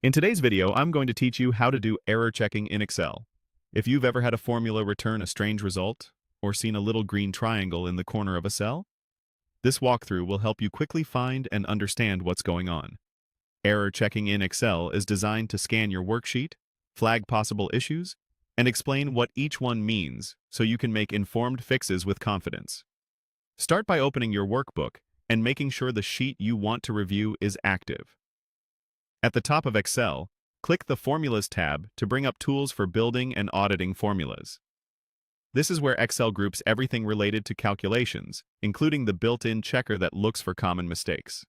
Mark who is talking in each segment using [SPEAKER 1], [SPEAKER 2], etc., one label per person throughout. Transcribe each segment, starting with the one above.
[SPEAKER 1] In today's video, I'm going to teach you how to do error checking in Excel. If you've ever had a formula return a strange result, or seen a little green triangle in the corner of a cell, this walkthrough will help you quickly find and understand what's going on. Error checking in Excel is designed to scan your worksheet, flag possible issues, and explain what each one means so you can make informed fixes with confidence. Start by opening your workbook and making sure the sheet you want to review is active. At the top of Excel, click the Formulas tab to bring up tools for building and auditing formulas. This is where Excel groups everything related to calculations, including the built-in checker that looks for common mistakes.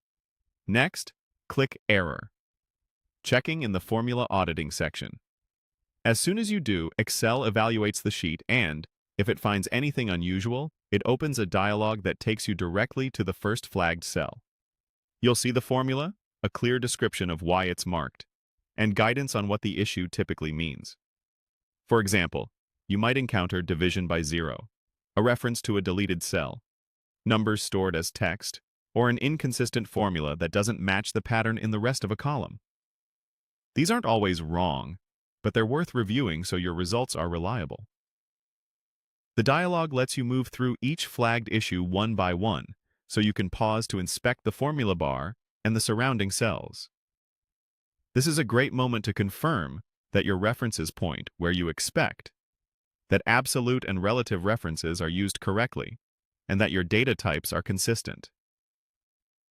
[SPEAKER 1] Next, click Error, checking in the Formula Auditing section. As soon as you do, Excel evaluates the sheet and, if it finds anything unusual, it opens a dialog that takes you directly to the first flagged cell. You'll see the formula, a clear description of why it's marked, and guidance on what the issue typically means. For example, you might encounter division by zero, a reference to a deleted cell, numbers stored as text, or an inconsistent formula that doesn't match the pattern in the rest of a column. These aren't always wrong, but they're worth reviewing so your results are reliable. The dialog lets you move through each flagged issue one by one, so you can pause to inspect the formula bar and the surrounding cells. This is a great moment to confirm that your references point where you expect, that absolute and relative references are used correctly, and that your data types are consistent.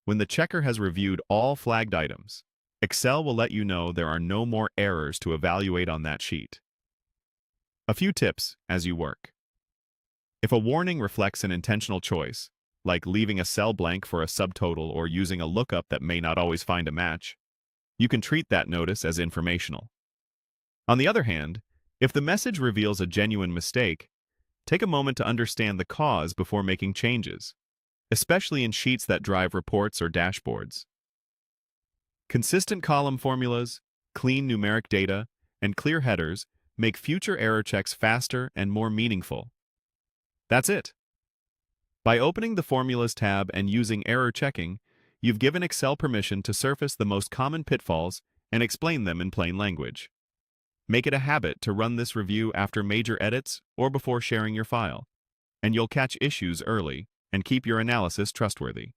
[SPEAKER 1] When the checker has reviewed all flagged items, Excel will let you know there are no more errors to evaluate on that sheet. A few tips as you work. If a warning reflects an intentional choice, like leaving a cell blank for a subtotal or using a lookup that may not always find a match, you can treat that notice as informational. On the other hand, if the message reveals a genuine mistake, take a moment to understand the cause before making changes, especially in sheets that drive reports or dashboards. Consistent column formulas, clean numeric data, and clear headers make future error checks faster and more meaningful. That's it. By opening the Formulas tab and using error checking, you've given Excel permission to surface the most common pitfalls and explain them in plain language. Make it a habit to run this review after major edits or before sharing your file, and you'll catch issues early and keep your analysis trustworthy.